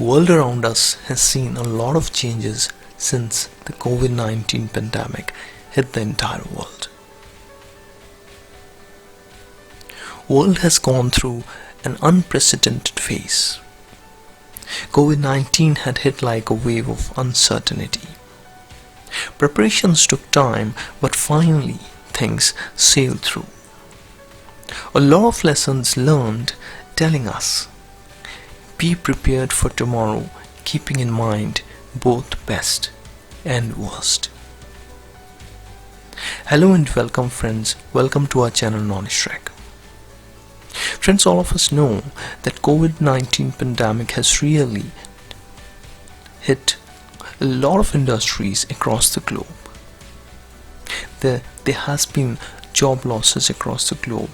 world around us has seen a lot of changes since the COVID-19 pandemic hit the entire world. World has gone through an unprecedented phase. COVID-19 had hit like a wave of uncertainty. Preparations took time, but finally things sailed through. A lot of lessons learned telling us, be prepared for tomorrow, keeping in mind both best and worst. Hello and welcome friends, welcome to our channel Knowledge Track. Friends, all of us know that COVID-19 pandemic has really hit a lot of industries across the globe. There has been job losses across the globe.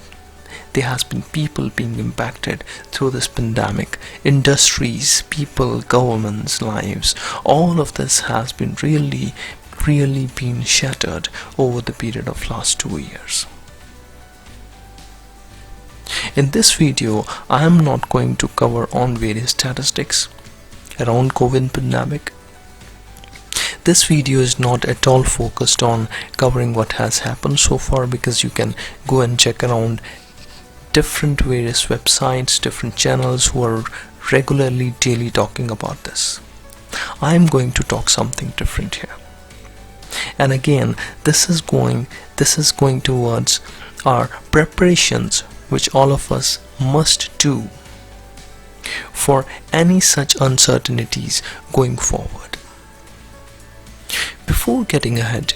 There has been people being impacted through this pandemic. Industries, people, governments, lives, all of this has been really been shattered over the period of last 2 years. In this video, I am not going to cover on various statistics around COVID pandemic. This video is not at all focused on covering what has happened so far, because you can go and check around different various websites, different channels who are regularly daily talking about this. I am going to talk something different here. And again, this is going towards our preparations, which all of us must do for any such uncertainties going forward. Before getting ahead,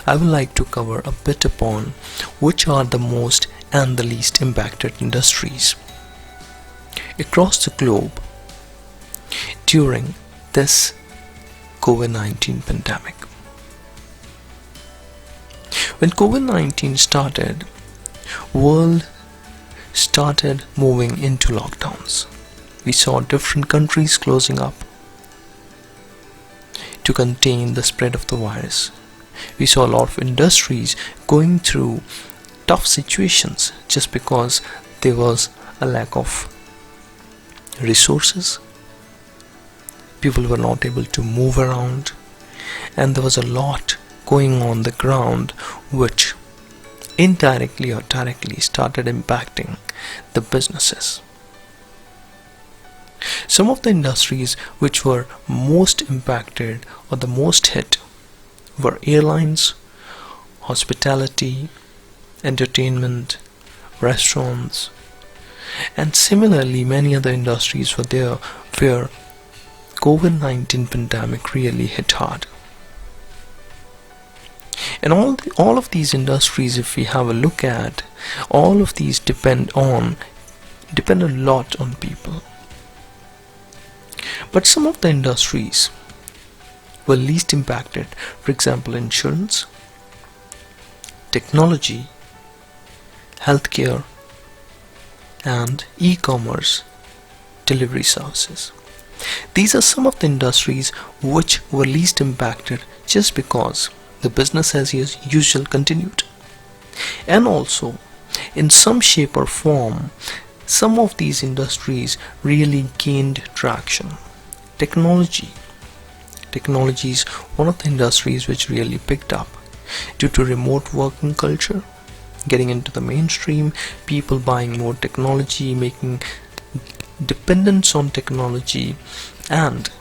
I would like to cover a bit upon which are the most and the least impacted industries across the globe during this COVID-19 pandemic. When COVID-19 started, world started moving into lockdowns. We saw different countries closing up to contain the spread of the virus. We saw a lot of industries going through tough situations just because there was a lack of resources. People were not able to move around, and there was a lot going on the ground which indirectly or directly started impacting the businesses. Some of the industries which were most impacted or the most hit were airlines, hospitality, entertainment, restaurants, and similarly many other industries were there where COVID-19 pandemic really hit hard. And all of these industries, if we have a look at, all of these depend a lot on people. But some of the industries were least impacted. For example, insurance, technology, healthcare, and e-commerce delivery services. These are some of the industries which were least impacted just because the business as usual continued. And also, in some shape or form, some of these industries really gained traction. Technology is one of the industries which really picked up due to remote working culture getting into the mainstream, people buying more technology, making dependence on technology, and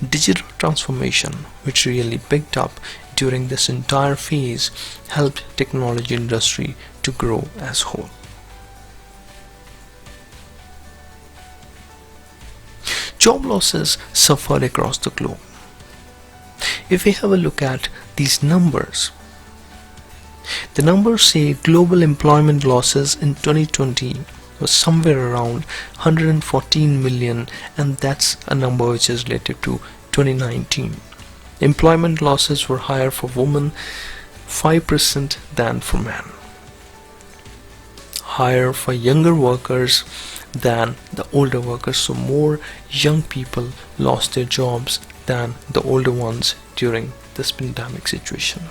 digital transformation, which really picked up during this entire phase, helped technology industry to grow as whole. Job losses suffered across the globe. If we have a look at these numbers, the numbers say global employment losses in 2020 was somewhere around 114 million, and that's a number which is related to 2019. Employment losses were higher for women 5% than for men, higher for younger workers than the older workers, so more young people lost their jobs than the older ones during this pandemic situation.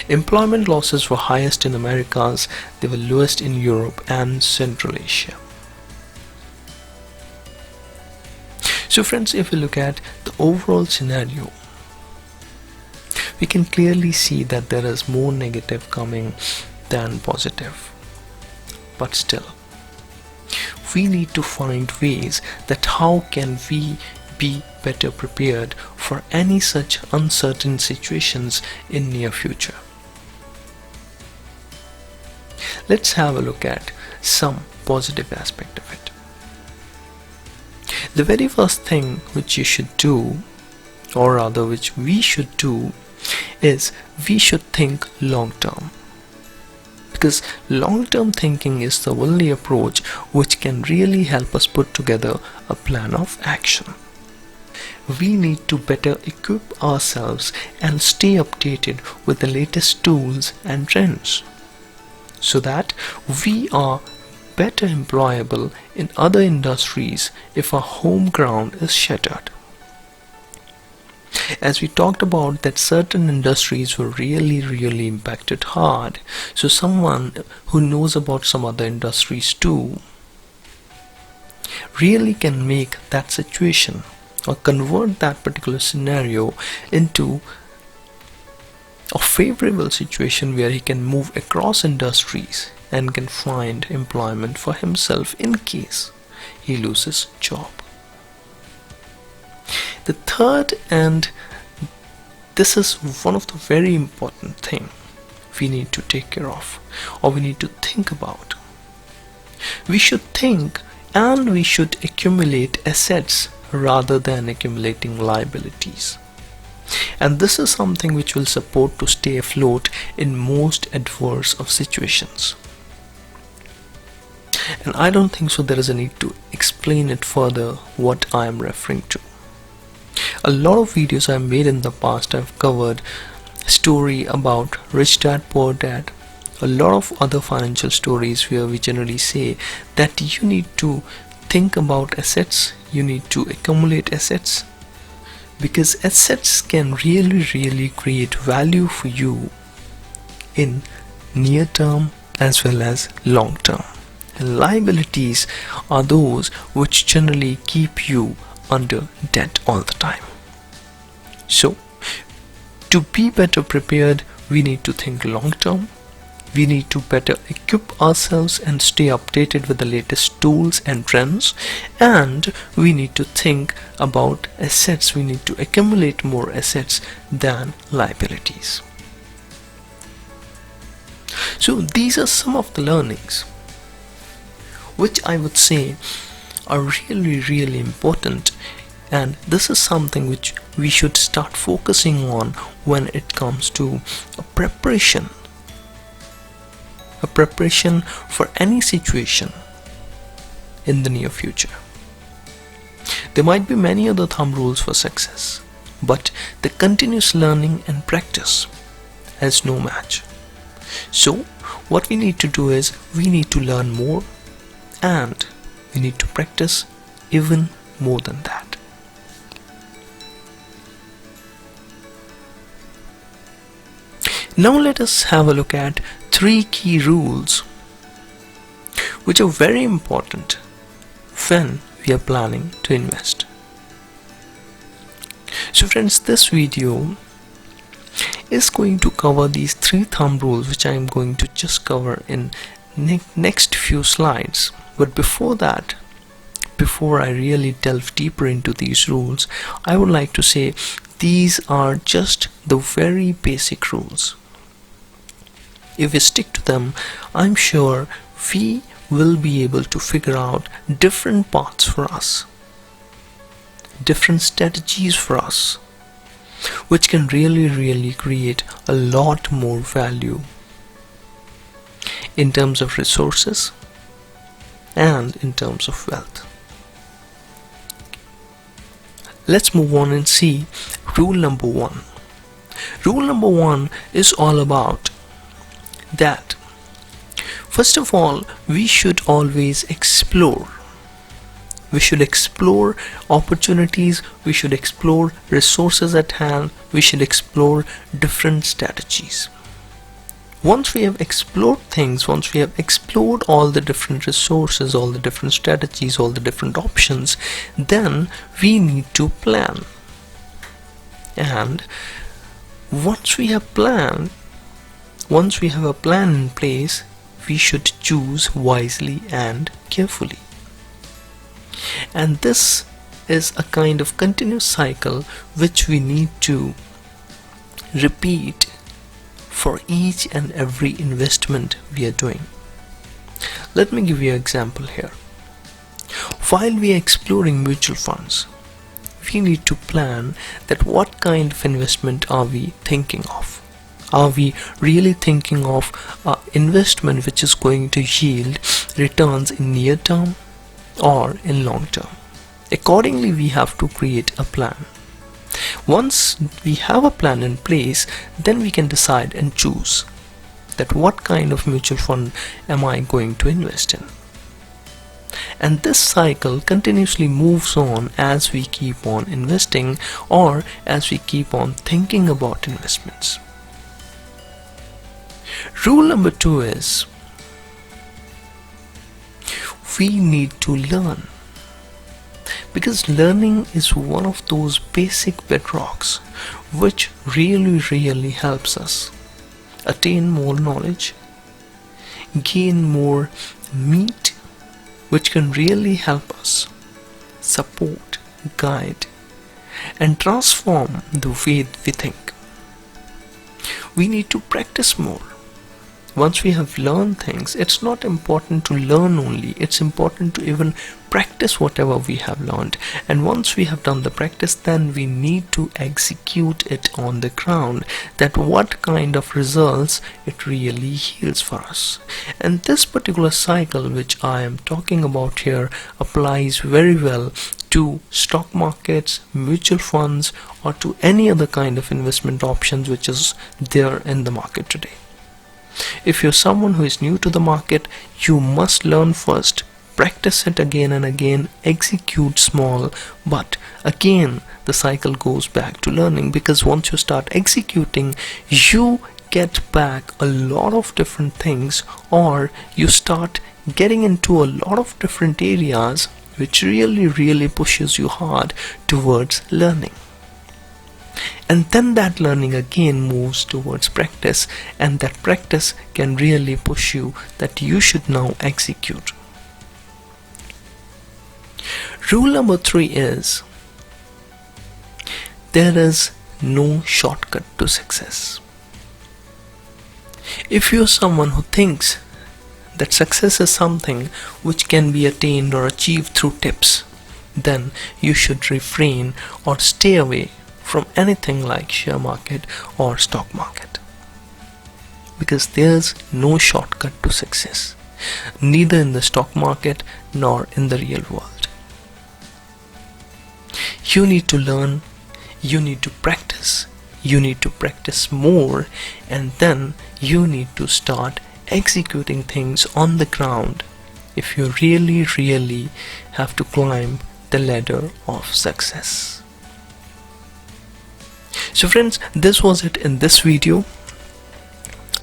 Employment losses were highest in Americas, they were lowest in Europe and Central Asia. So friends, if we look at the overall scenario, we can clearly see that there is more negative coming than positive. But still, we need to find ways that how can we be better prepared for any such uncertain situations in near future. Let's have a look at some positive aspect of it. The very first thing which you should do, or rather which we should do, is we should think long term. Because long-term thinking is the only approach which can really help us put together a plan of action. We need to better equip ourselves and stay updated with the latest tools and trends, so that we are better employable in other industries if our home ground is shattered. As we talked about that certain industries were really impacted hard, so someone who knows about some other industries too really can make that situation or convert that particular scenario into a favorable situation where he can move across industries and can find employment for himself in case he loses job. The third, and this is one of the very important thing we need to take care of, or we need to think about. We should think and we should accumulate assets rather than accumulating liabilities. And this is something which will support to stay afloat in most adverse of situations. And I don't think so there is a need to explain it further what I am referring to. A lot of videos I've made in the past, I've covered story about Rich Dad Poor Dad, a lot of other financial stories where we generally say that you need to think about assets, you need to accumulate assets, because assets can really create value for you in near term as well as long term. And liabilities are those which generally keep you under debt all the time. So, to be better prepared, we need to think long term. We need to better equip ourselves and stay updated with the latest tools and trends. And we need to think about assets. We need to accumulate more assets than liabilities. So these are some of the learnings which I would say are really important, and this is something which we should start focusing on when it comes to a preparation for any situation in the near future. There might be many other thumb rules for success, but the continuous learning and practice has no match. So what we need to do is we need to learn more, and we need to practice even more than that. Now let us have a look at 3 key rules which are very important when we are planning to invest. So friends, this video is going to cover these 3 thumb rules which I am going to just cover in next few slides. But before that, before I really delve deeper into these rules, I would like to say these are just the very basic rules. If we stick to them, I'm sure we will be able to figure out different paths for us, different strategies for us, which can really create a lot more value in terms of resources and in terms of wealth. Let's move on and see rule number 1. Rule number 1 is all about that first of all, we should always explore. We should explore opportunities, we should explore resources at hand, we should explore different strategies. Once we have explored things, once we have explored all the different resources, all the different strategies, all the different options, then we need to plan. And once we have planned, once we have a plan in place, we should choose wisely and carefully. And this is a kind of continuous cycle which we need to repeat for each and every investment we are doing. Let me give you an example here. While we are exploring mutual funds, we need to plan that what kind of investment are we thinking of. Are we really thinking of an investment which is going to yield returns in near term or in long term? Accordingly, we have to create a plan. Once we have a plan in place, then we can decide and choose that what kind of mutual fund am I going to invest in. And this cycle continuously moves on as we keep on investing or as we keep on thinking about investments. Rule number 2 is we need to learn, because learning is one of those basic bedrocks which really helps us attain more knowledge, gain more meat, which can really help us support, guide, and transform the way we think. We need to practice more. Once we have learned things, it's not important to learn only, it's important to even practice whatever we have learned. And once we have done the practice, then we need to execute it on the ground, that what kind of results it really yields for us. And this particular cycle which I am talking about here applies very well to stock markets, mutual funds, or to any other kind of investment options which is there in the market today. If you're someone who is new to the market, you must learn first, practice it again and again, execute small, but again the cycle goes back to learning, because once you start executing, you get back a lot of different things, or you start getting into a lot of different areas which really pushes you hard towards learning. And then that learning again moves towards practice, and that practice can really push you that you should now execute. Rule number 3 is there is no shortcut to success. If you're someone who thinks that success is something which can be attained or achieved through tips, then you should refrain or stay away from anything like share market or stock market, because there's no shortcut to success, neither in the stock market nor in the real world. You need to learn, you need to practice more, and then you need to start executing things on the ground if you really have to climb the ladder of success. So friends, this was it in this video.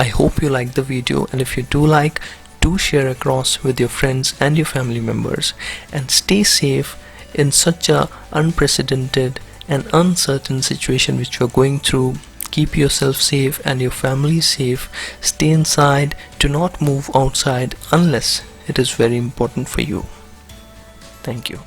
I hope you liked the video, and if you do share across with your friends and your family members, and stay safe in such a unprecedented and uncertain situation which you are going through. Keep yourself safe and your family safe. Stay inside, do not move outside unless it is very important for you. Thank you.